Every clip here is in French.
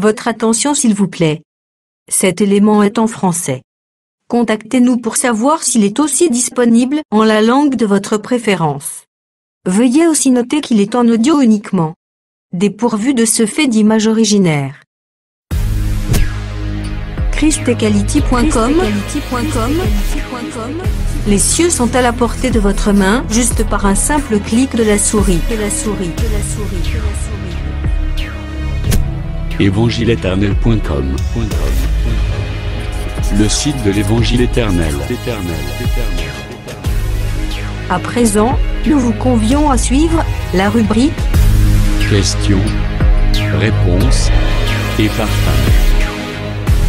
Votre attention s'il vous plaît. Cet élément est en français. Contactez-nous pour savoir s'il est aussi disponible en la langue de votre préférence. Veuillez aussi noter qu'il est en audio uniquement. Dépourvu de ce fait d'image originaire. christequality.com. Les cieux sont à la portée de votre main, juste par un simple clic de la souris. Évangileéternel.com, le site de l'Évangile éternel. À présent, nous vous convions à suivre la rubrique Questions, réponses et partage.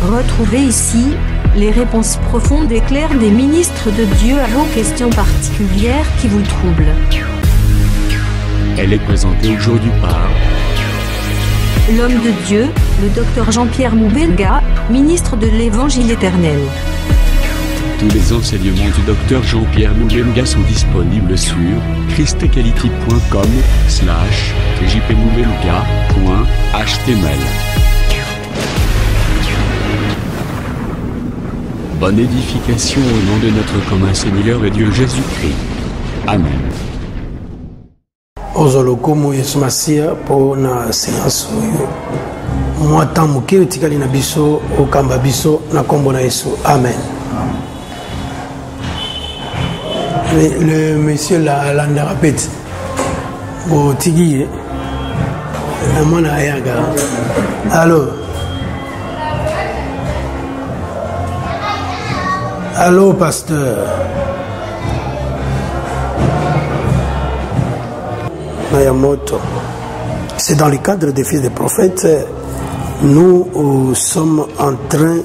Retrouvez ici les réponses profondes et claires des ministres de Dieu à vos questions particulières qui vous troublent. Elle est présentée aujourd'hui par L'homme de Dieu, le docteur Jean-Pierre Moubenga, ministre de l'Évangile éternel. Tous les enseignements du docteur Jean-Pierre Moubenga sont disponibles sur christequality.com/jpmoubenga.html. Bonne édification au nom de notre commun Seigneur et Dieu Jésus-Christ. Amen. Ozolokomo Yesu Masia po na séance oyo mwata moke otikali na biso okamba biso na kombo na Yesu. Amen. Le monsieur la répète. Bon tigi na mona ayaga. Allô pasteur. Mayamoto. C'est dans le cadre des fils des prophètes, nous sommes en train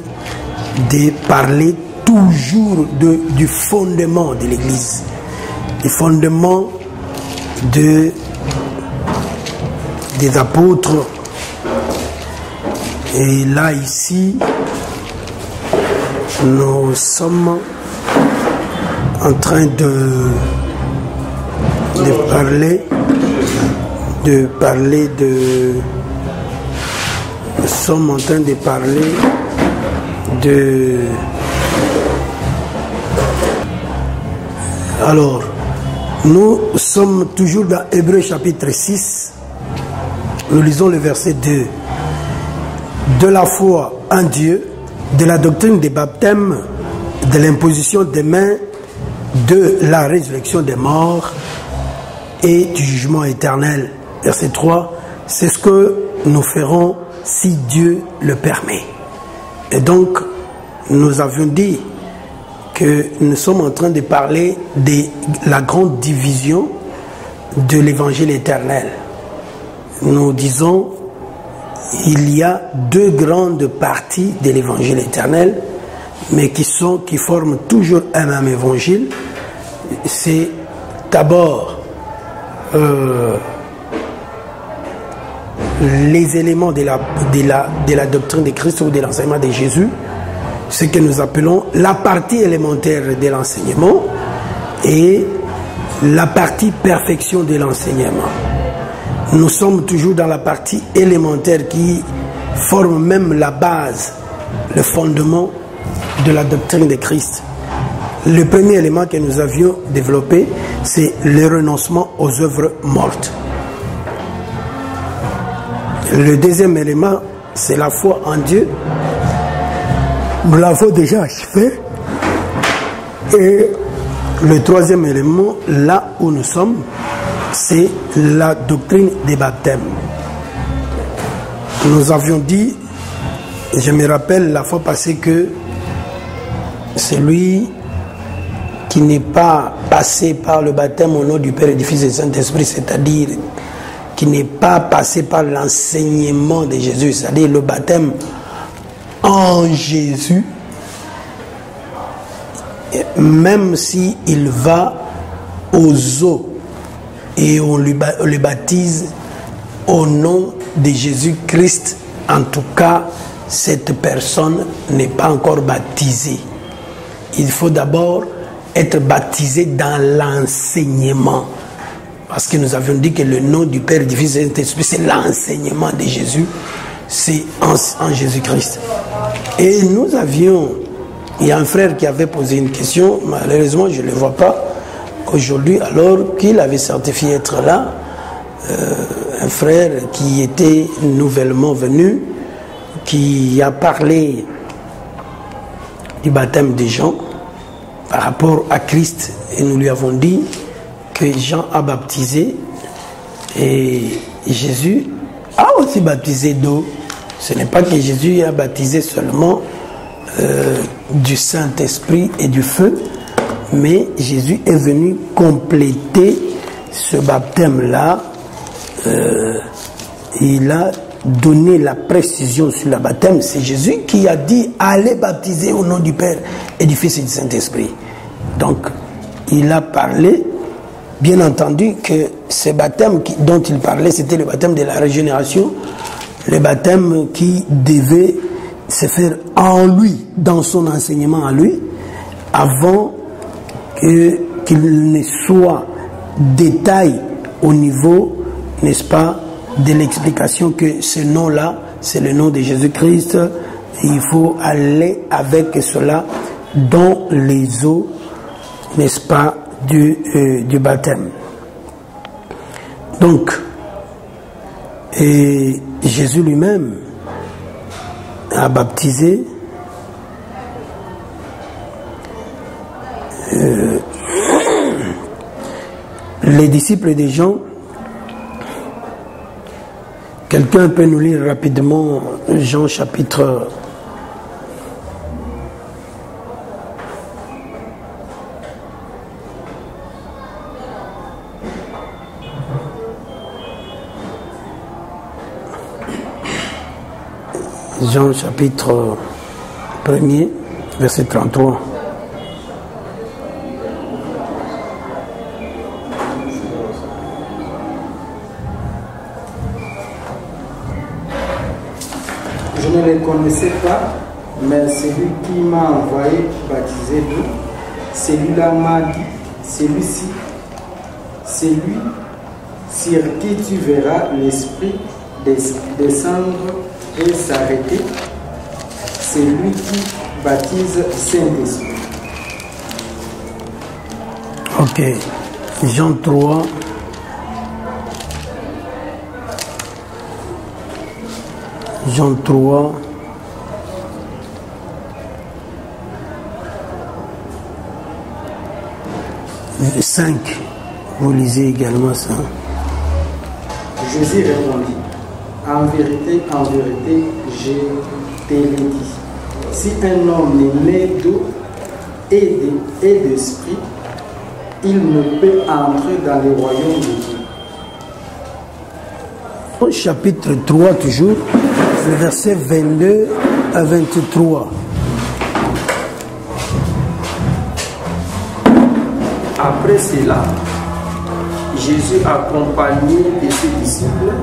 de parler toujours du fondement de l'Église, du fondement des apôtres. Et là, ici, nous sommes en train de parler nous sommes en train de parler de alors nous sommes toujours dans Hébreux chapitre 6. Nous lisons le verset 2. De la foi en Dieu, de la doctrine des baptêmes, de l'imposition des mains, de la résurrection des morts et du jugement éternel. Verset 3, c'est ce que nous ferons si Dieu le permet. Et donc, nous avions dit que nous sommes en train de parler de la grande division de l'évangile éternel. Nous disons, il y a deux grandes parties de l'évangile éternel, mais qui forment toujours un même évangile. C'est d'abord les éléments de la doctrine de Christ ou de l'enseignement de Jésus, ce que nous appelons la partie élémentaire de l'enseignement et la partie perfection de l'enseignement. Nous sommes toujours dans la partie élémentaire qui forme même la base, le fondement de la doctrine de Christ. Le premier élément que nous avions développé, c'est le renoncement aux œuvres mortes. Le deuxième élément, c'est la foi en Dieu. Nous l'avons déjà achevé. Et le troisième élément, là où nous sommes, c'est la doctrine des baptêmes. Nous avions dit, je me rappelle la fois passée, que celui qui n'est pas passé par le baptême au nom du Père et du Fils et du Saint-Esprit, c'est-à-dire qui n'est pas passé par l'enseignement de Jésus, c'est-à-dire le baptême en Jésus, même s'il va aux eaux et on le baptise au nom de Jésus-Christ, en tout cas, cette personne n'est pas encore baptisée. Il faut d'abord être baptisé dans l'enseignement. Parce que nous avions dit que le nom du Père, du Fils et du Saint-Esprit, c'est l'enseignement de Jésus. c'est en Jésus-Christ. Et il y a un frère qui avait posé une question, malheureusement je ne le vois pas aujourd'hui, alors qu'il avait certifié être là, un frère qui était nouvellement venu, qui a parlé du baptême des gens par rapport à Christ, et nous lui avons dit que Jean a baptisé et Jésus a aussi baptisé d'eau. Ce n'est pas que Jésus a baptisé seulement du Saint-Esprit et du feu, mais Jésus est venu compléter ce baptême-là. Il a donné la précision sur le baptême. C'est Jésus qui a dit « Allez baptiser au nom du Père et du Fils et du Saint-Esprit ». Donc, il a parlé, bien entendu, que ce baptême dont il parlait, c'était le baptême de la régénération, le baptême qui devait se faire en lui, dans son enseignement à lui, avant qu'il ne soit détail au niveau, n'est-ce pas, de l'explication que ce nom-là, c'est le nom de Jésus-Christ. Il faut aller avec cela dans les eaux, n'est-ce pas, du baptême. Donc, et Jésus lui-même a baptisé les disciples des gens. Quelqu'un peut nous lire rapidement Jean chapitre 1er, verset 33. Je ne les connaissais pas, mais celui qui m'a envoyé baptiser d'eau, celui-là m'a dit, celui-ci, c'est lui sur qui tu verras l'Esprit descendre et s'arrêter, c'est lui qui baptise Saint-Esprit. Ok, Jean 3. Jean 3, « 5. Vous lisez également ça. Jésus répondit, en vérité, je te le dis. Si un homme est né d'eau et d'esprit, il ne peut entrer dans le royaume de Dieu. » Au chapitre 3, toujours, le verset 22 à 23. Après cela, Jésus, accompagné de ses disciples,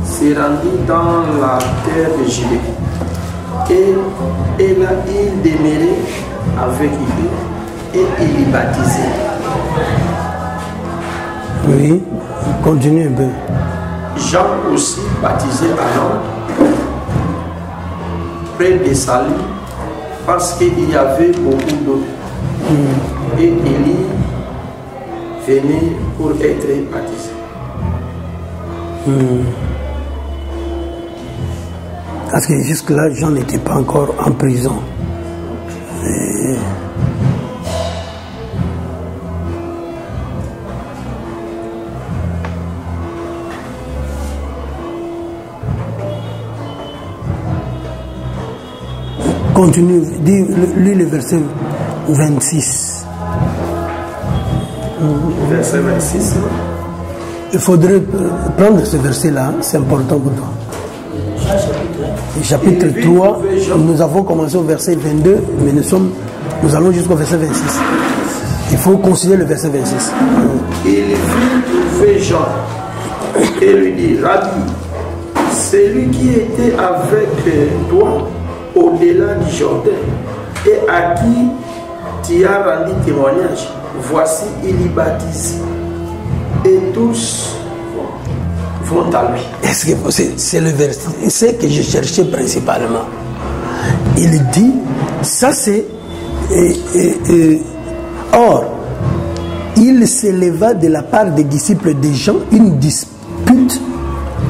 s'est rendu dans la terre de Judée. Et là, il demeurait avec eux et il y baptisait. Oui, continue un peu. Jean aussi baptisait alors près de Salim parce qu'il y avait beaucoup d'eau. Et Élie venait pour être baptisé. Parce que jusque-là, Jean n'était pas encore en prison. Continue, lis le verset 26. Verset 26. Il faudrait prendre ce verset-là, c'est important pour toi. Chapitre 3, nous avons commencé au verset 22, mais nous allons jusqu'au verset 26. Il faut considérer le verset 26. Il vit trouver Jean et lui dit, Rabbi, celui qui était avec toi au-delà du Jourdain et à qui tu as rendu témoignage, voici, il y baptise. Et tous vont à lui. Est-ce que c'est le verset que je cherchais principalement? Il dit, ça c'est... Or, il s'éleva de la part des disciples de Jean une dispute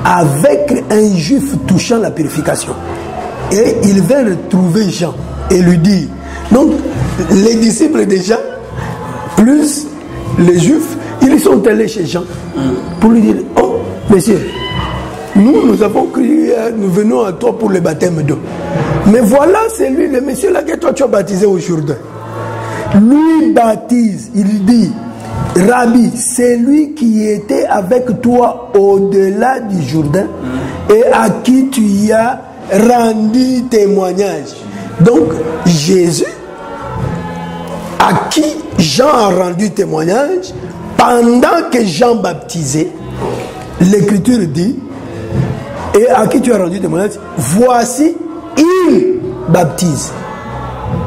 avec un juif touchant la purification. Et il vint retrouver Jean et lui dit, donc les disciples de Jean, plus les juifs, ils sont allés chez Jean pour lui dire, oh monsieur, nous avons cru, nous venons à toi pour le baptême d'eau. Mais voilà, c'est lui, le monsieur là que toi tu as baptisé au Jourdain. Lui baptise, il dit, Rabbi, c'est lui qui était avec toi au-delà du Jourdain et à qui tu as rendu témoignage. Donc, Jésus, à qui Jean a rendu témoignage, pendant que Jean baptisait, l'Écriture dit, et à qui tu as rendu témoignage, voici, il baptise.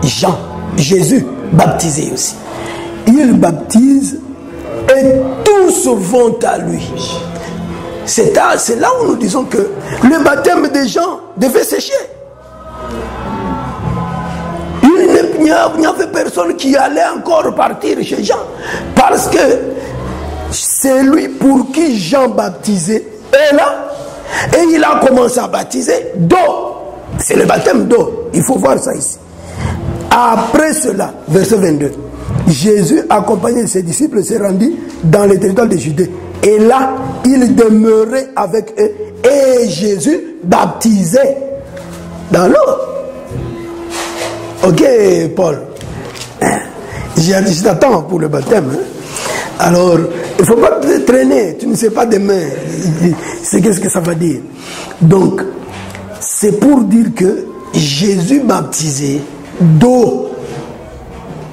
Jean, Jésus, baptisé aussi. Il baptise et tous vont à lui. C'est là où nous disons que le baptême des gens devait sécher. Il n'y avait personne qui allait encore partir chez Jean. Parce que c'est lui pour qui Jean baptisait est là. Et il a commencé à baptiser d'eau. C'est le baptême d'eau. Il faut voir ça ici. Après cela, verset 22, Jésus, accompagné de ses disciples, s'est rendu dans le territoire de Judée. Et là, il demeurait avec eux. Et Jésus baptisait dans l'eau. Ok, Paul. Je t'attends pour le baptême. Alors, il ne faut pas te traîner. Tu ne sais pas demain. C'est qu'est-ce que ça va dire. Donc, c'est pour dire que Jésus baptisait d'eau.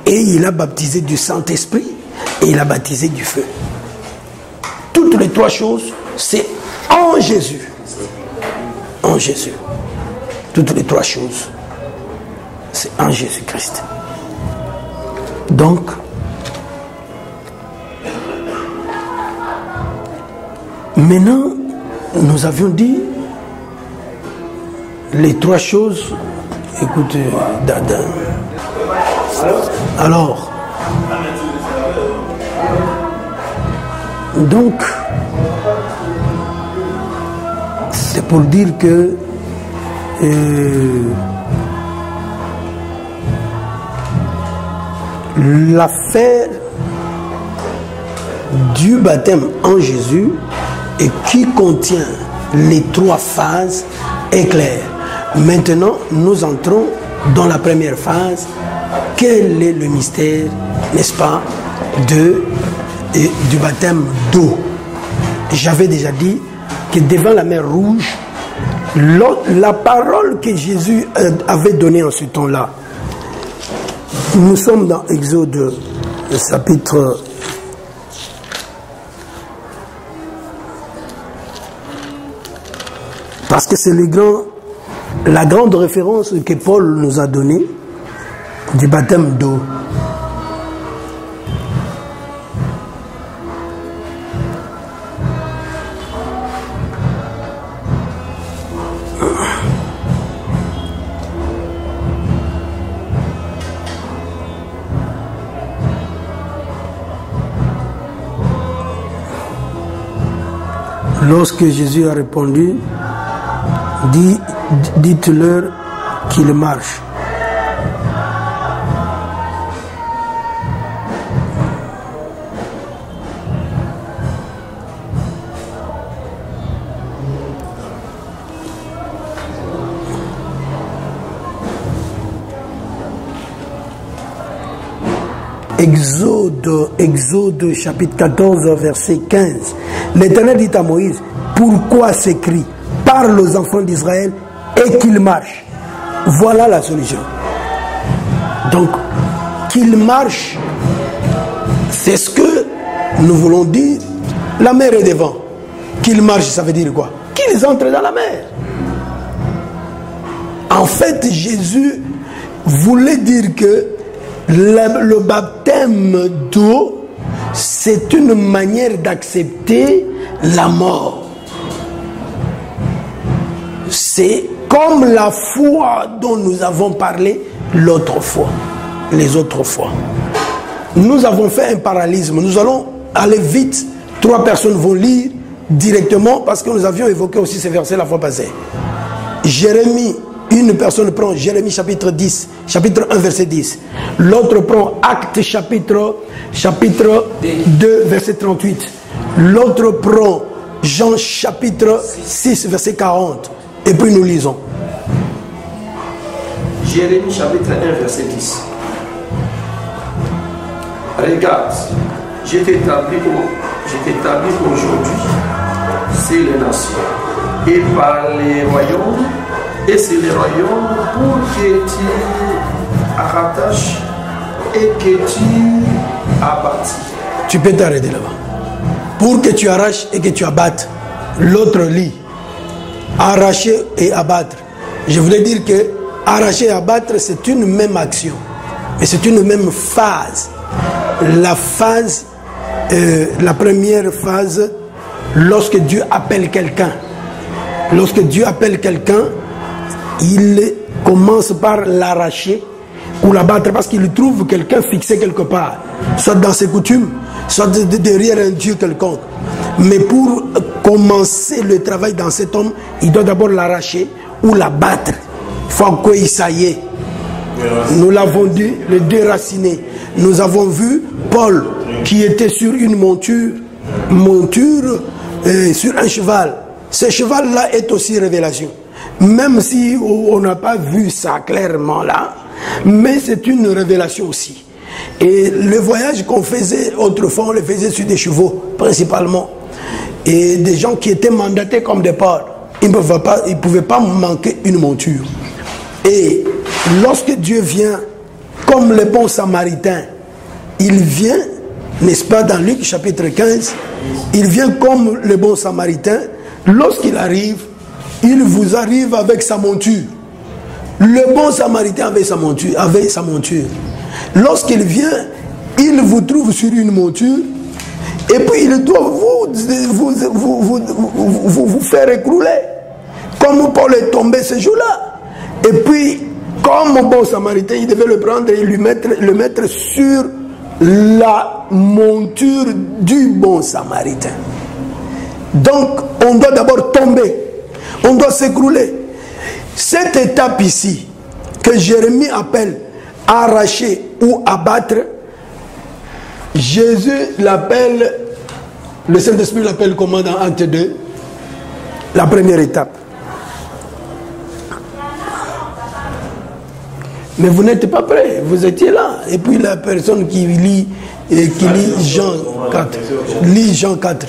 Et il a baptisé du Saint-Esprit. Et il a baptisé du feu. Toutes les trois choses, c'est en Jésus. En Jésus. Toutes les trois choses, c'est en Jésus-Christ. Donc, maintenant, nous avions dit les trois choses. Écoutez, Dada. Alors, donc, c'est pour dire que l'affaire du baptême en Jésus et qui contient les trois phases est claire. Maintenant, nous entrons dans la première phase. Quel est le mystère, n'est-ce pas, du baptême d'eau? J'avais déjà dit que devant la mer Rouge, la parole que Jésus avait donnée en ce temps-là, nous sommes dans Exode chapitre 1. Parce que c'est la grande référence que Paul nous a donnée du baptême d'eau. Lorsque Jésus a répondu, dites-leur qu'il marche. Exode chapitre 14 verset 15. L'Éternel dit à Moïse, pourquoi ces cris? Parle aux enfants d'Israël et qu'ils marchent. Voilà la solution. Donc, qu'ils marchent, c'est ce que nous voulons dire. La mer est devant. Qu'ils marchent, ça veut dire quoi? Qu'ils entrent dans la mer. En fait, Jésus voulait dire que le baptême d'eau, c'est une manière d'accepter la mort. C'est comme la foi dont nous avons parlé l'autre fois, les autres fois. Nous avons fait un parallélisme. Nous allons aller vite. 3 personnes vont lire directement parce que nous avions évoqué aussi ces versets la fois passée. Jérémie, une personne prend Jérémie chapitre 10, chapitre 1 verset 10. L'autre prend Actes chapitre 2 verset 38. L'autre prend Jean chapitre 6 verset 40. Et puis nous lisons. Jérémie chapitre 1 verset 10. Regarde, je t'établis aujourd'hui sur les nations et par les royaumes, et c'est les royaumes pour que tu rattaches et que tu abattes. Tu peux t'arrêter là-bas. Pour que tu arraches et que tu abattes. L'autre lit. Arracher et abattre. Je voulais dire que arracher et abattre, c'est une même action. Mais c'est une même phase. La première phase, lorsque Dieu appelle quelqu'un. Lorsque Dieu appelle quelqu'un, il commence par l'arracher ou l'abattre parce qu'il trouve quelqu'un fixé quelque part, soit dans ses coutumes, soit derrière un Dieu quelconque. Mais pour commencer le travail dans cet homme, il doit d'abord l'arracher ou l'abattre. Il faut qu'il s'aille. Nous l'avons dit, le déraciner. Nous avons vu Paul qui était sur une monture sur un cheval. Ce cheval-là est aussi révélation. Même si on n'a pas vu ça clairement là, mais c'est une révélation aussi. Et le voyage qu'on faisait autrefois, on le faisait sur des chevaux, principalement. Et des gens qui étaient mandatés comme des porcs, ils ne pouvaient pas manquer une monture. Et lorsque Dieu vient, comme le bon samaritain, il vient, n'est-ce pas, dans Luc chapitre 15, il vient comme le bon samaritain. Lorsqu'il arrive, il vous arrive avec sa monture. Le bon samaritain avait sa monture. Lorsqu'il vient, il vous trouve sur une monture. Et puis il doit vous faire écrouler. Comme Paul est tombé ce jour-là. Et puis, comme bon samaritain, il devait le prendre et le mettre sur la monture du bon samaritain. Donc, on doit d'abord tomber. On doit s'écrouler. Cette étape ici, que Jérémie appelle arracher ou abattre, Jésus l'appelle, le Saint-Esprit l'appelle comment dans Acte 2? La première étape. Mais vous n'êtes pas prêts, vous étiez là. Et puis la personne qui lit Jean 4, lit Jean 4.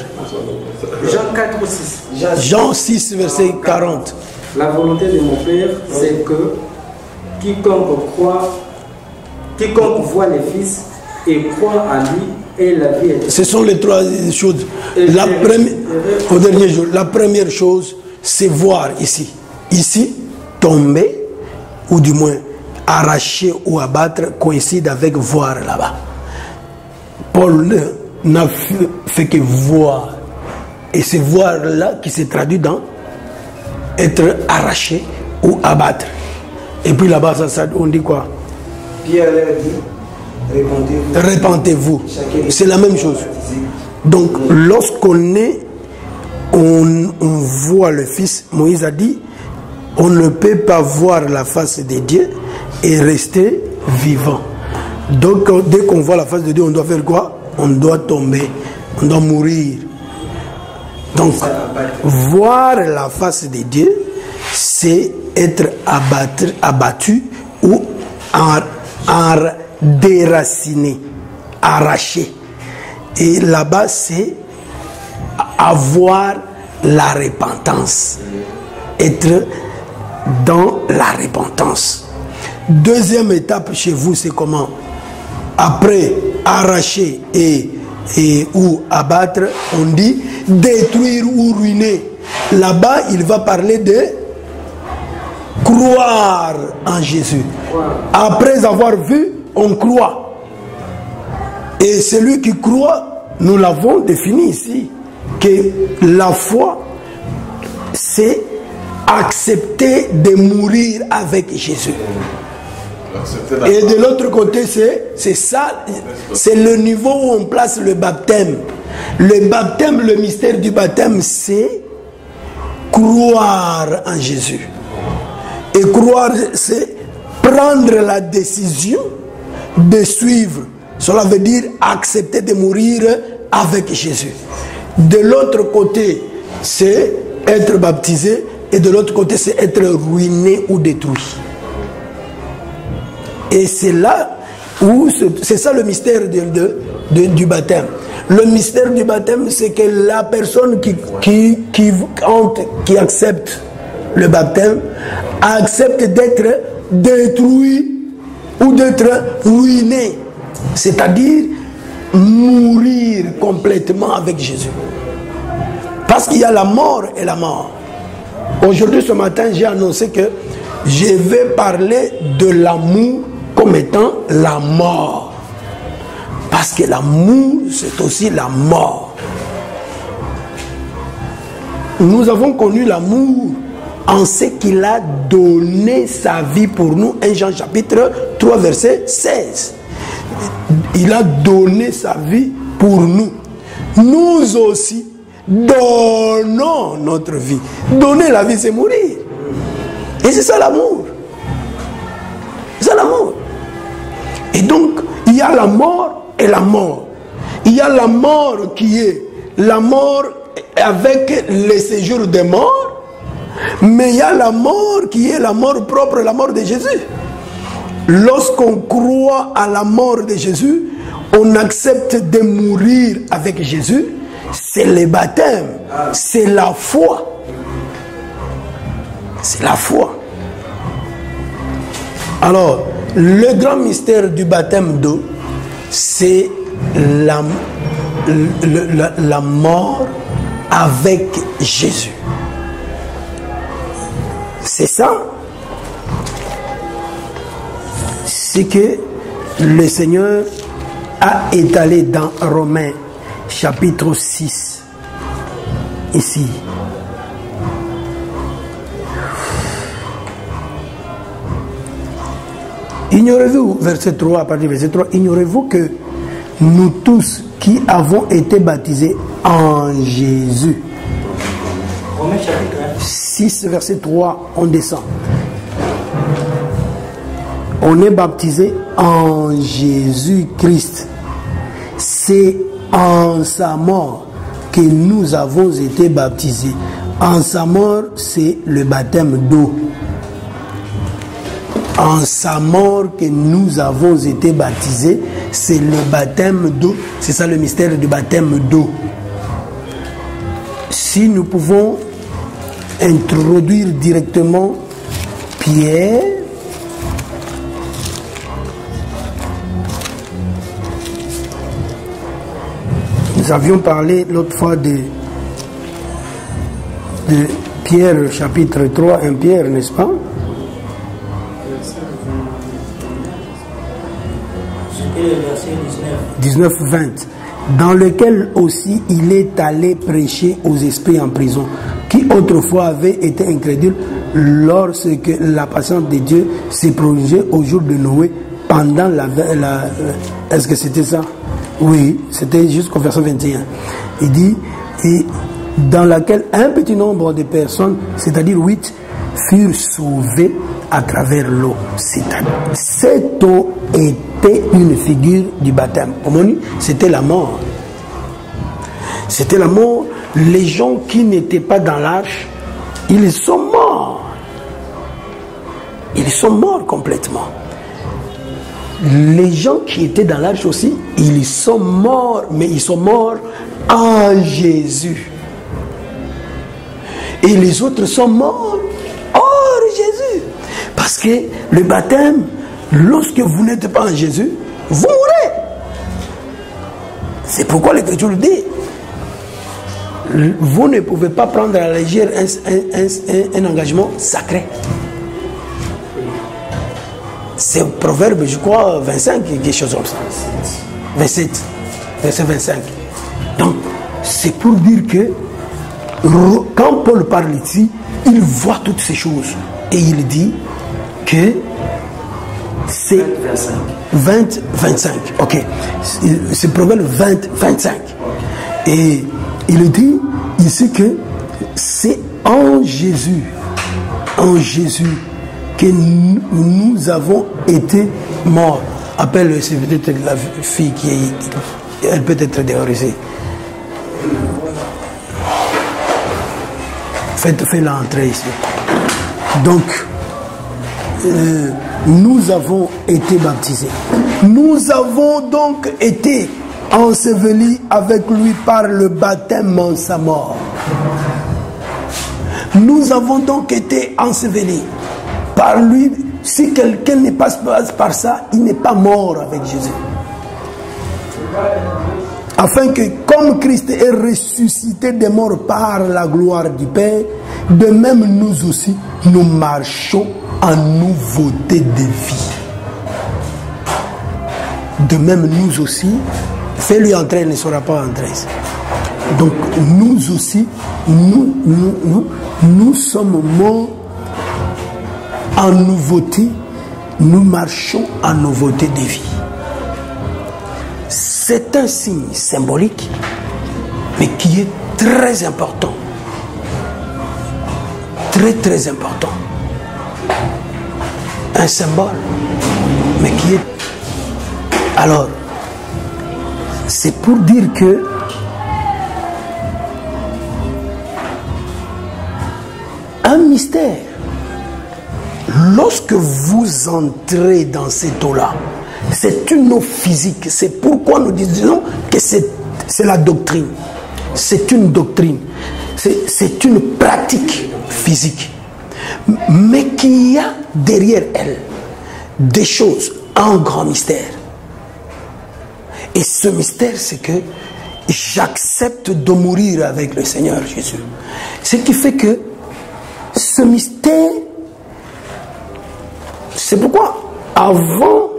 Jean 4 ou 6. Jean 6, verset 40. La volonté de mon Père, c'est que quiconque voit le Fils et croit en lui ait la vie éternelle. Ce sont les 3 choses. Au dernier jour, la première chose, c'est voir ici. Ici, tomber, ou du moins arracher ou abattre, coïncide avec voir là-bas. Paul n'a fait que voir. Et c'est voir là qui se traduit dans être arraché ou abattre. Et puis là-bas, on dit quoi? Pierre leur dit, répentez-vous. C'est la même chose. Donc, lorsqu'on voit le Fils, Moïse a dit, on ne peut pas voir la face de Dieu et rester vivant. Donc, dès qu'on voit la face de Dieu, on doit faire quoi? On doit tomber, on doit mourir. Donc, voir la face de Dieu, c'est être abattu ou déraciné, arraché. Et là-bas, c'est avoir la repentance. Être dans la repentance. Deuxième étape chez vous, c'est comment? Après arracher ou abattre, on dit détruire ou ruiner. Là-bas, il va parler de croire en Jésus. Après avoir vu, on croit. Et celui qui croit, nous l'avons défini ici, que la foi, c'est accepter de mourir avec Jésus. Et de l'autre côté, c'est ça, c'est le niveau où on place le baptême. Le baptême, le mystère du baptême, c'est croire en Jésus. Et croire, c'est prendre la décision de suivre. Cela veut dire accepter de mourir avec Jésus. De l'autre côté, c'est être baptisé. Et de l'autre côté, c'est être ruiné ou détruit. Et c'est là où, c'est ça le mystère du baptême. Le mystère du baptême, c'est que la personne qui accepte le baptême, accepte d'être détruit ou d'être ruiné. C'est-à-dire mourir complètement avec Jésus. Parce qu'il y a la mort et la mort. Aujourd'hui, ce matin, j'ai annoncé que je vais parler de l'amour comme étant la mort. Parce que l'amour, c'est aussi la mort. Nous avons connu l'amour en ce qu'il a donné sa vie pour nous. 1 Jean chapitre 3, verset 16. Il a donné sa vie pour nous. Nous aussi, donnons notre vie. Donner la vie, c'est mourir. Et c'est ça l'amour. C'est ça l'amour. Et donc, il y a la mort et la mort. Il y a la mort qui est la mort avec le séjour des morts, mais il y a la mort qui est la mort propre, la mort de Jésus. Lorsqu'on croit à la mort de Jésus, on accepte de mourir avec Jésus. C'est le baptême, c'est la foi. C'est la foi. Alors, le grand mystère du baptême d'eau, c'est la mort avec Jésus. C'est ça. C'est que le Seigneur a étalé dans Romains chapitre 6, ici. Ignorez-vous, verset 3, à partir du verset 3, ignorez-vous que nous tous qui avons été baptisés en Jésus. Romains chapitre 6, verset 3, on descend. On est baptisé en Jésus-Christ. C'est en sa mort que nous avons été baptisés. En sa mort, c'est le baptême d'eau. En sa mort que nous avons été baptisés, c'est le baptême d'eau. C'est ça le mystère du baptême d'eau. Si nous pouvons introduire directement Pierre, nous avions parlé l'autre fois de Pierre chapitre 3, 1 Pierre, n'est-ce pas? 19-20, dans lequel aussi il est allé prêcher aux esprits en prison, qui autrefois avaient été incrédules lorsque la patience de Dieu s'est prolongée au jour de Noé pendant est-ce que c'était ça? Oui, c'était jusqu'au verset 21. Il dit, et dans laquelle un petit nombre de personnes, c'est-à-dire 8, furent sauvées à travers l'eau. Cette eau était une figure du baptême. C'était la mort. C'était la mort. Les gens qui n'étaient pas dans l'arche, ils sont morts. Ils sont morts complètement. Les gens qui étaient dans l'arche aussi, ils sont morts, mais ils sont morts en Jésus. Et les autres sont morts hors Jésus. Parce que le baptême, lorsque vous n'êtes pas en Jésus, vous mourrez. C'est pourquoi l'Écriture dit, vous ne pouvez pas prendre à la légère un engagement sacré. C'est un proverbe, je crois, 25, quelque chose comme ça. 27, verset 25. Donc, c'est pour dire que, quand Paul parle ici, il voit toutes ces choses. Et il dit que c'est 20-25. Ok. C'est Proverbe 20-25. Et il dit ici que c'est en Jésus que nous avons été morts. Appelle, c'est peut-être la fille qui est, elle peut être déhorrisée. Fais-la entrer ici. Donc, nous avons été baptisés. Nous avons donc été ensevelis avec lui par le baptême en sa mort. Nous avons donc été ensevelis par lui. Si quelqu'un ne passe pas par ça, il n'est pas mort avec Jésus. Afin que, comme Christ est ressuscité des morts par la gloire du Père, de même nous aussi, nous marchons en nouveauté de vie. De même nous aussi, fais-lui entrer, il ne sera pas entré. Donc nous aussi, nous sommes morts en nouveauté, nous marchons en nouveauté de vie. C'est un signe symbolique, mais qui est très important. Très très important. Un symbole, mais qui est... Alors, c'est pour dire que un mystère, lorsque vous entrez dans cette eau-là, c'est une eau physique. C'est pourquoi nous disons que c'est la doctrine. C'est une doctrine. C'est une pratique physique. Mais qu'il y a derrière elle des choses, un grand mystère. Et ce mystère, c'est que j'accepte de mourir avec le Seigneur Jésus. Ce qui fait que ce mystère, c'est pourquoi avant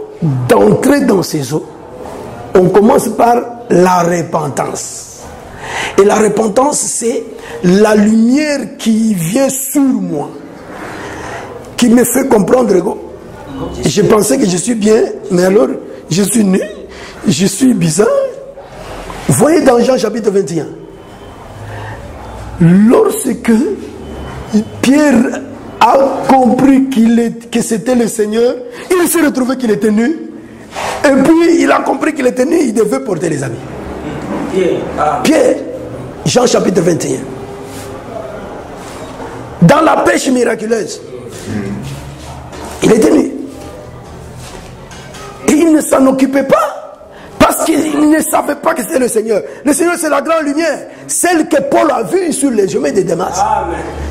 d'entrer dans ces eaux, on commence par la repentance. Et la repentance, c'est la lumière qui vient sur moi, qui me fait comprendre que je pensais que je suis bien, mais alors je suis nu, je suis bizarre. Voyez dans Jean chapitre 21, lorsque Pierre a compris que c'était le Seigneur, il s'est retrouvé qu'il était nu. Et puis il a compris qu'il était nu, il devait porter les habits. Pierre, Jean chapitre 21. Dans la pêche miraculeuse, il était nu. Et il ne s'en occupait pas. Parce qu'il ne savait pas que c'était le Seigneur. Le Seigneur, c'est la grande lumière. Celle que Paul a vue sur les chemins de Damas.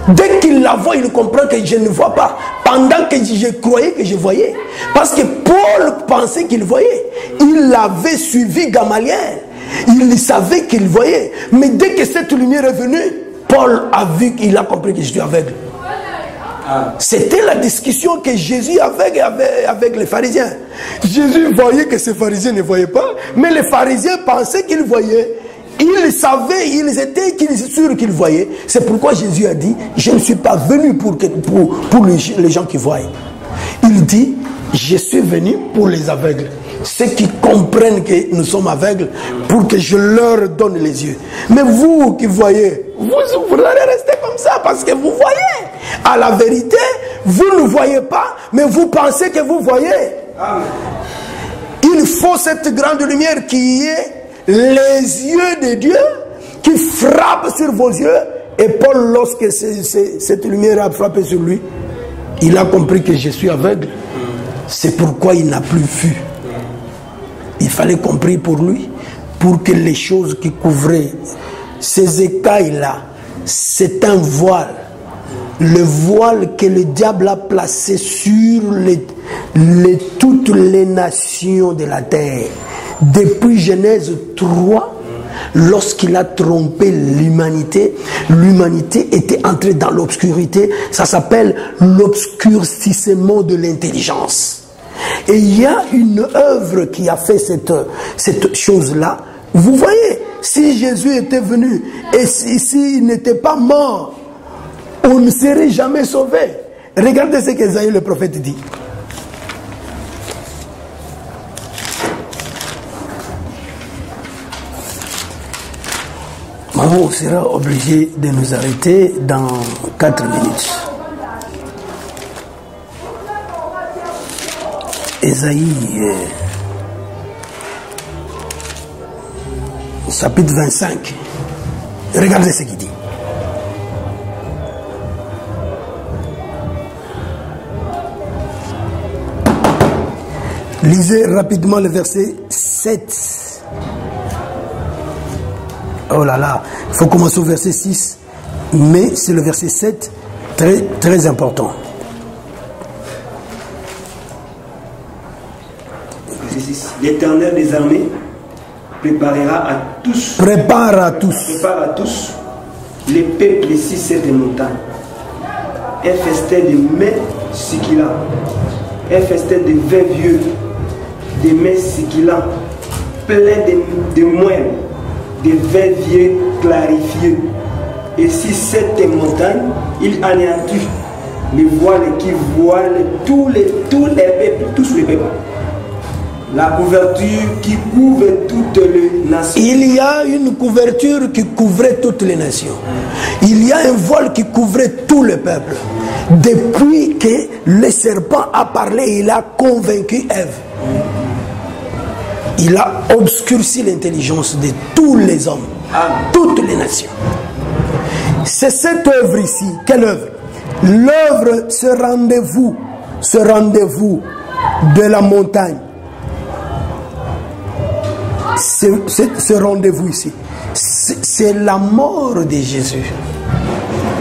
Dès qu'il la voit, il comprend que je ne vois pas. Pendant que je croyais que je voyais. Parce que Paul pensait qu'il voyait. Il avait suivi Gamaliel. Il savait qu'il voyait. Mais dès que cette lumière est venue, Paul a vu qu'il a compris que je suis aveugle. C'était la discussion que Jésus avait avec les pharisiens. Jésus voyait que ces pharisiens ne voyaient pas, mais les pharisiens pensaient qu'ils voyaient. Ils savaient, ils étaient sûrs qu'ils voyaient. C'est pourquoi Jésus a dit, je ne suis pas venu pour les gens qui voient. Il dit, je suis venu pour les aveugles. Ceux qui comprennent que nous sommes aveugles, pour que je leur donne les yeux. Mais vous qui voyez, vous allez rester comme ça parce que vous voyez. À la vérité, vous ne voyez pas, mais vous pensez que vous voyez. Amen. Il faut cette grande lumière qui est les yeux de Dieu, qui frappe sur vos yeux. Et Paul, lorsque cette lumière a frappé sur lui, il a compris que je suis aveugle. C'est pourquoi il n'a plus vu. Il fallait compris pour lui, pour que les choses qui couvraient ces écailles-là, c'est un voile. Le voile que le diable a placé sur toutes les nations de la terre. Depuis Genèse 3, lorsqu'il a trompé l'humanité, l'humanité était entrée dans l'obscurité. Ça s'appelle l'obscurcissement de l'intelligence. Et il y a une œuvre qui a fait cette chose-là. Vous voyez, si Jésus était venu et s'il n'était pas mort on ne serait jamais sauvé. Regardez ce qu'Ésaïe le prophète dit. On sera obligé de nous arrêter dans 4 minutes. Ésaïe, chapitre 25. Regardez ce qu'il dit. Lisez rapidement le verset 7. Oh là là, il faut commencer au verset 6, mais c'est le verset 7, très, très important. L'Éternel des armées préparera à tous. Prépare à tous. Prépare à tous les peuples ici, c'est des montagnes. Un festin de mets siquilants. Un festin de vins vieux. Des mets siquilants. Plein de moelles. Des vins vieux clarifiés. Et si cette montagne, il anéantit les voiles qui voilent tous les peuples. La couverture qui couvre toutes les nations. Il y a une couverture qui couvrait toutes les nations. Il y a un voile qui couvrait tout le peuple. Depuis que le serpent a parlé, il a convaincu Ève. Il a obscurci l'intelligence de tous les hommes, toutes les nations. C'est cette œuvre ici. Quelle œuvre? L'œuvre, ce rendez-vous de la montagne. Ce rendez-vous ici, c'est la mort de Jésus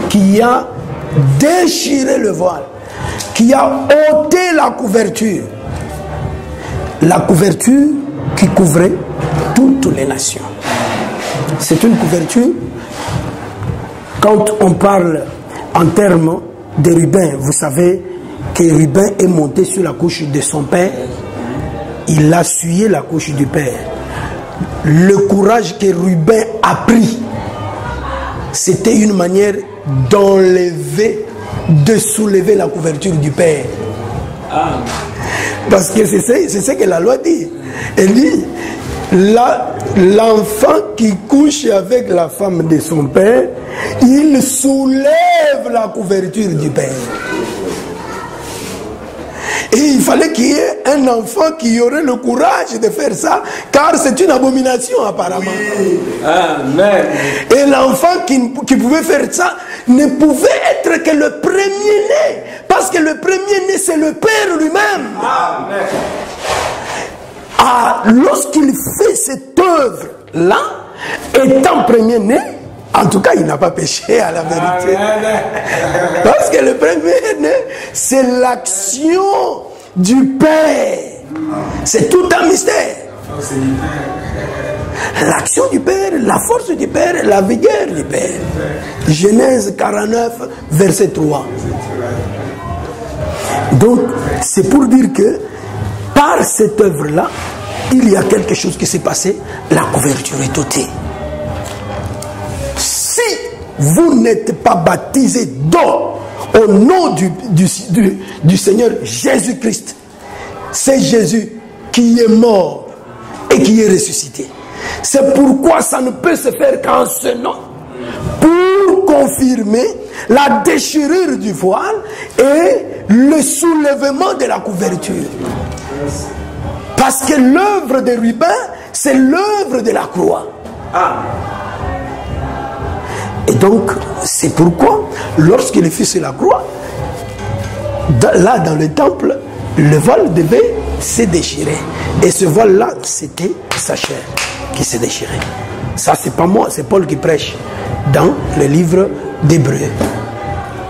qui a déchiré le voile, qui a ôté la couverture qui couvrait toutes les nations. C'est une couverture, quand on parle en termes de Ruben, vous savez que Ruben est monté sur la couche de son père, il a essuyé la couche du père. Le courage que Ruben a pris, c'était une manière d'enlever, de soulever la couverture du père. Parce que c'est ce que la loi dit. Elle dit, l'enfant qui couche avec la femme de son père, il soulève la couverture du père. Et il fallait qu'il y ait un enfant qui aurait le courage de faire ça, car c'est une abomination apparemment. Oui. Amen. Et l'enfant qui pouvait faire ça ne pouvait être que le premier-né, parce que le premier-né c'est le Père lui-même. Amen. Lorsqu'il fait cette œuvre-là, étant premier-né, en tout cas, il n'a pas péché à la vérité. Parce que le premier-né, c'est l'action du Père. C'est tout un mystère. L'action du Père, la force du Père, la vigueur du Père. Genèse 49, verset 3. Donc, c'est pour dire que par cette œuvre-là, il y a quelque chose qui s'est passé, la couverture est ôtée. Si vous n'êtes pas baptisé d'eau au nom du Seigneur Jésus-Christ, c'est Jésus qui est mort et qui est ressuscité. C'est pourquoi ça ne peut se faire qu'en ce nom, pour confirmer la déchirure du voile et le soulèvement de la couverture. Parce que l'œuvre de Ruben, c'est l'œuvre de la croix. Et donc, c'est pourquoi, lorsqu'il fut sur la croix, là dans le temple, le voile devait se déchirer. Et ce voile-là, c'était sa chair qui se déchirait. Ça, c'est pas moi, c'est Paul qui prêche dans le livre d'Hébreux.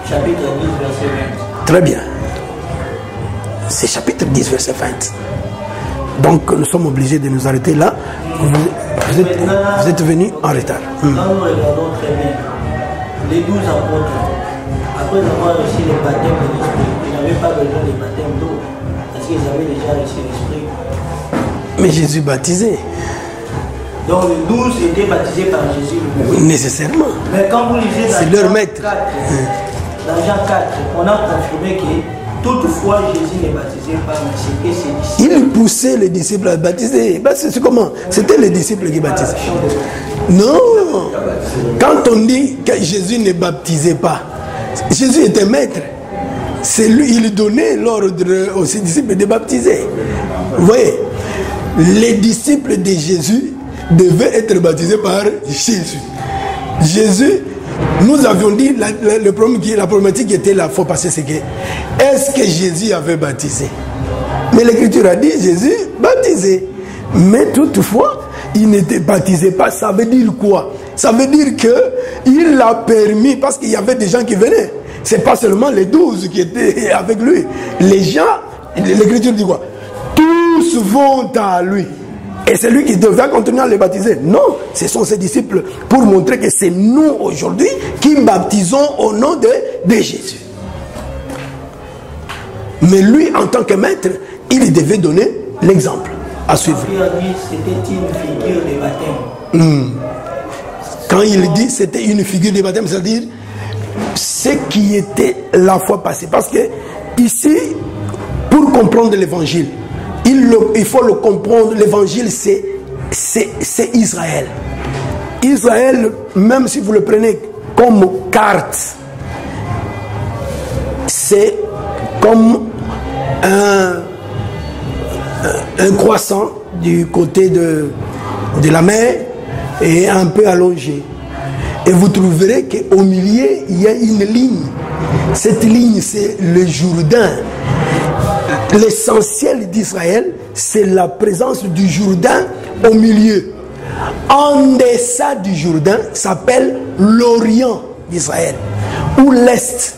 Chapitre 10, verset 20. Très bien. C'est chapitre 10, verset 20. Donc, nous sommes obligés de nous arrêter là. Vous êtes venus en retard. Quand nous regardons très bien, les 12 apôtres, après avoir reçu le baptême de l'Esprit, ils n'avaient pas besoin du baptême d'eau, parce qu'ils avaient déjà reçu l'Esprit. Mais Jésus baptisait. Donc les 12 étaient baptisés par Jésus lui-même. Nécessairement. Mais quand vous lisez dans c'est leur maître. 4, dans Jean 4, on a confirmé que toutefois Jésus ne baptisait pas, mais c'était ses disciples. Il poussait les disciples à baptiser. C'est comment? C'était les disciples qui baptisaient. Non. Quand on dit que Jésus ne baptisait pas, Jésus était maître. C'est lui, il donnait l'ordre aux ses disciples de baptiser. Vous voyez, les disciples de Jésus devaient être baptisés par Jésus. Jésus, nous avions dit, la problématique qui était la fois passée, c'est que, est-ce que Jésus avait baptisé? Mais l'Écriture a dit, Jésus baptisait. Mais toutefois, il n'était baptisé pas. Ça veut dire quoi? Ça veut dire qu'il l'a permis, parce qu'il y avait des gens qui venaient. Ce n'est pas seulement les 12 qui étaient avec lui. Les gens, l'Écriture dit quoi? Tous vont à lui. Et c'est lui qui devait continuer à les baptiser. Non, ce sont ses disciples pour montrer que c'est nous aujourd'hui qui baptisons au nom de Jésus. Mais lui, en tant que maître, il devait donner l'exemple à suivre. C'était une figure de baptême. Quand il dit c'était une figure de baptême, c'est-à-dire ce qui était la fois passée. Parce que ici, pour comprendre l'évangile, il faut le comprendre. L'évangile, c'est Israël. Israël, même si vous le prenez comme carte, c'est comme un croissant du côté de la mer et un peu allongé. Et vous trouverez qu'au milieu, il y a une ligne. Cette ligne, c'est le Jourdain. L'essentiel d'Israël, c'est la présence du Jourdain au milieu. En deçà du Jourdain, s'appelle l'Orient d'Israël, ou l'Est.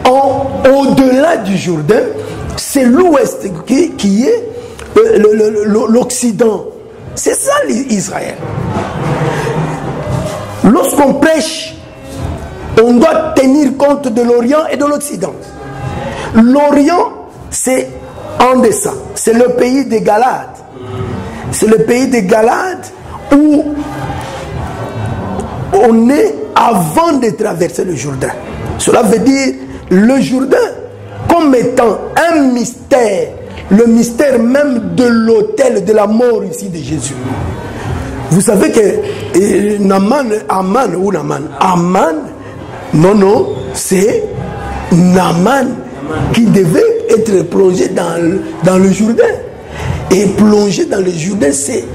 Au-delà du Jourdain, c'est l'Ouest qui est l'Occident. C'est ça Israël. Lorsqu'on prêche, on doit tenir compte de l'Orient et de l'Occident. L'Orient, c'est en deçà. C'est le pays des Galades. C'est le pays des Galades où on est avant de traverser le Jourdain. Cela veut dire le Jourdain comme étant un mystère, le mystère même de l'autel de la mort ici de Jésus. Vous savez que Aman, non, c'est Naaman qui devait être plongé dans le Jourdain. Et plonger dans le Jourdain, c'est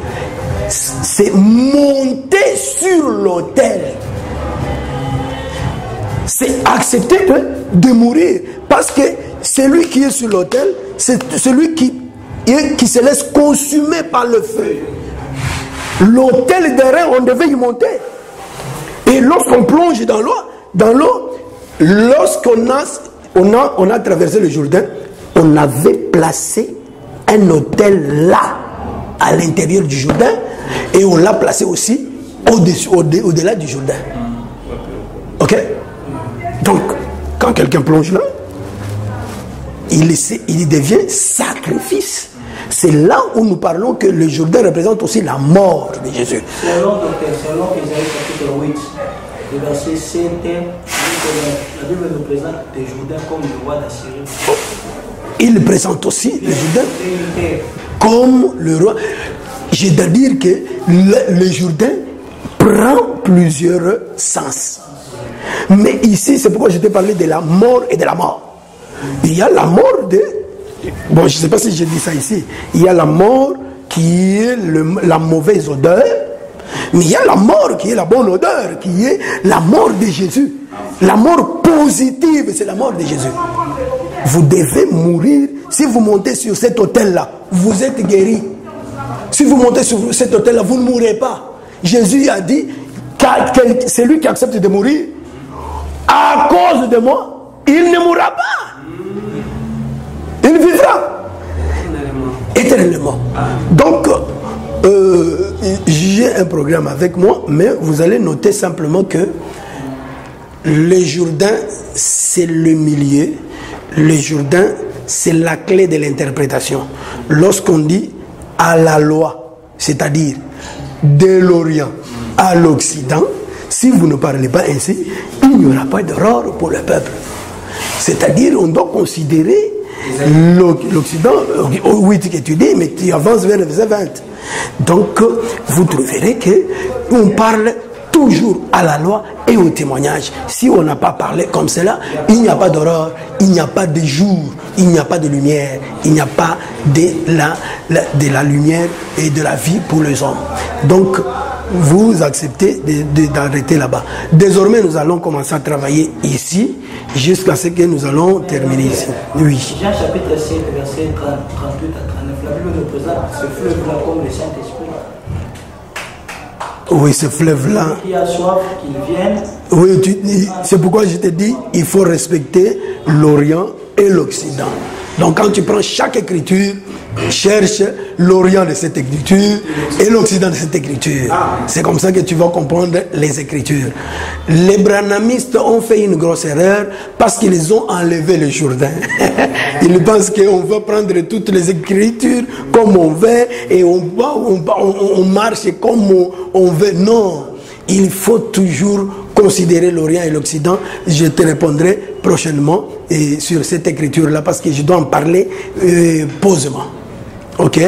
monter sur l'autel. C'est accepter de mourir. Parce que celui qui est sur l'autel, c'est celui qui se laisse consumer par le feu. L'autel des reins, on devait y monter. Et lorsqu'on plonge dans l'eau, lorsqu'on a traversé le Jourdain, on avait placé un autel là, à l'intérieur du Jourdain, et on l'a placé aussi au-delà du Jourdain. Ok? Donc, quand quelqu'un plonge là, il devient sacrifice. C'est là où nous parlons que le Jourdain représente aussi la mort de Jésus. Selon Ésaïe chapitre 8, le verset 7, la Bible nous présente le Jourdain comme le roi d'Assyrie. Il présente aussi le Jourdain comme le roi. J'ai à dire que le Jourdain prend plusieurs sens. Mais ici, c'est pourquoi je t'ai parlé de la mort et de la mort. Il y a la mort de... Bon, je ne sais pas si je dis ça ici. Il y a la mort qui est la mauvaise odeur. Mais il y a la mort qui est la bonne odeur, qui est la mort de Jésus. La mort positive, c'est la mort de Jésus. Vous devez mourir. Si vous montez sur cet autel-là, vous êtes guéri. Si vous montez sur cet autel-là, vous ne mourrez pas. Jésus a dit, c'est lui qui accepte de mourir. À cause de moi, il ne mourra pas. Il vivra éternellement. Donc, j'ai un programme avec moi, mais vous allez noter simplement que le Jourdain, c'est le milieu. Le Jourdain, c'est la clé de l'interprétation. Lorsqu'on dit à la loi, c'est-à-dire de l'Orient à l'Occident, si vous ne parlez pas ainsi, il n'y aura pas d'aurore pour le peuple. C'est-à-dire, on doit considérer l'Occident, oui, que tu dis, mais tu avances vers le verset 20. Donc, vous trouverez qu'on parle toujours à la loi et au témoignage. Si on n'a pas parlé comme cela, il n'y a pas d'aurore, il n'y a pas de jour, il n'y a pas de lumière, il n'y a pas de la lumière et de la vie pour les hommes. Donc, vous acceptez d'arrêter là-bas. Désormais, nous allons commencer à travailler ici jusqu'à ce que nous allons terminer ici. Oui. Jean chapitre 7, verset 38 à 39. La Bible nous présente ce fleuve-là comme le Saint-Esprit. Oui, ce fleuve-là. Qui a soif, qu'il vienne. Oui, c'est pourquoi je te dis, il faut respecter l'Orient et l'Occident. Donc quand tu prends chaque écriture, cherche l'Orient de cette écriture et l'Occident de cette écriture. C'est comme ça que tu vas comprendre les écritures. Les branhamistes ont fait une grosse erreur parce qu'ils ont enlevé le Jourdain. Ils pensent qu'on va prendre toutes les écritures comme on veut et on marche comme on veut. Non, il faut toujours considérer l'Orient et l'Occident. Je te répondrai prochainement sur cette écriture-là parce que je dois en parler posément. Ok?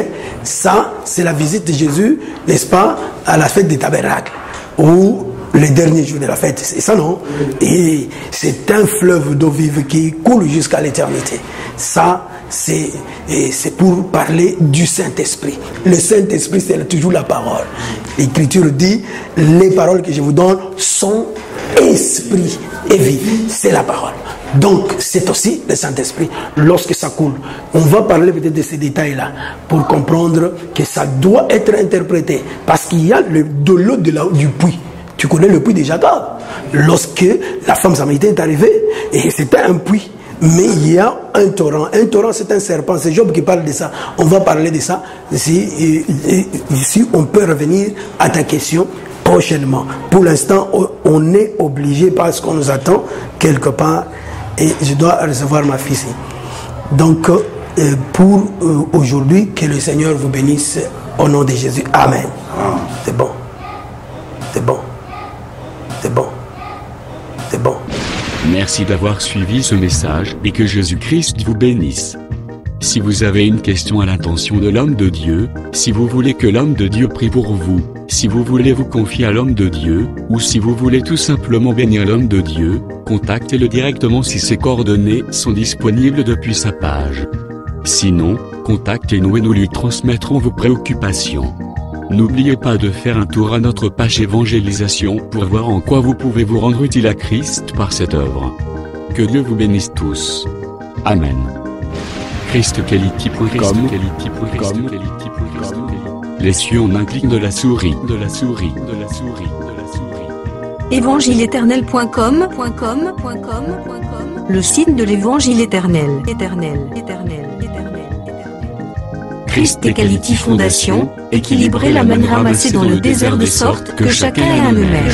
Ça, c'est la visite de Jésus, n'est-ce pas, à la fête des tabernacles, ou les derniers jours de la fête. C'est ça, non? Et c'est un fleuve d'eau vive qui coule jusqu'à l'éternité. Ça, c'est pour parler du Saint-Esprit. Le Saint-Esprit, c'est toujours la parole. L'Écriture dit, les paroles que je vous donne sont esprit et vie. C'est la parole. Donc, c'est aussi le Saint-Esprit lorsque ça coule. On va parler peut-être de ces détails-là pour comprendre que ça doit être interprété. Parce qu'il y a de l'eau du puits. Tu connais le puits de Jacob. Lorsque la femme samaritaine est arrivée, et c'était un puits. Mais il y a un torrent. Un torrent, c'est un serpent. C'est Job qui parle de ça. On va parler de ça. Si on peut revenir à ta question prochainement. Pour l'instant, on est obligé parce qu'on nous attend quelque part. Et je dois recevoir ma fille ici. Donc, pour aujourd'hui, que le Seigneur vous bénisse au nom de Jésus. Amen. C'est bon. C'est bon. C'est bon. C'est bon. Merci d'avoir suivi ce message et que Jésus-Christ vous bénisse. Si vous avez une question à l'intention de l'homme de Dieu, si vous voulez que l'homme de Dieu prie pour vous, si vous voulez vous confier à l'homme de Dieu, ou si vous voulez tout simplement bénir l'homme de Dieu, contactez-le directement si ses coordonnées sont disponibles depuis sa page. Sinon, contactez-nous et nous lui transmettrons vos préoccupations. N'oubliez pas de faire un tour à notre page évangélisation pour voir en quoi vous pouvez vous rendre utile à Christ par cette œuvre. Que Dieu vous bénisse tous. Amen. ChristQuality.com. Les cieux en un clic de la souris. Évangile-éternel.com. Le site de l'Évangile éternel. Christ et Quality Fondation, équilibrer la manne ramassée dans le désert de sorte que chacun ait un numère.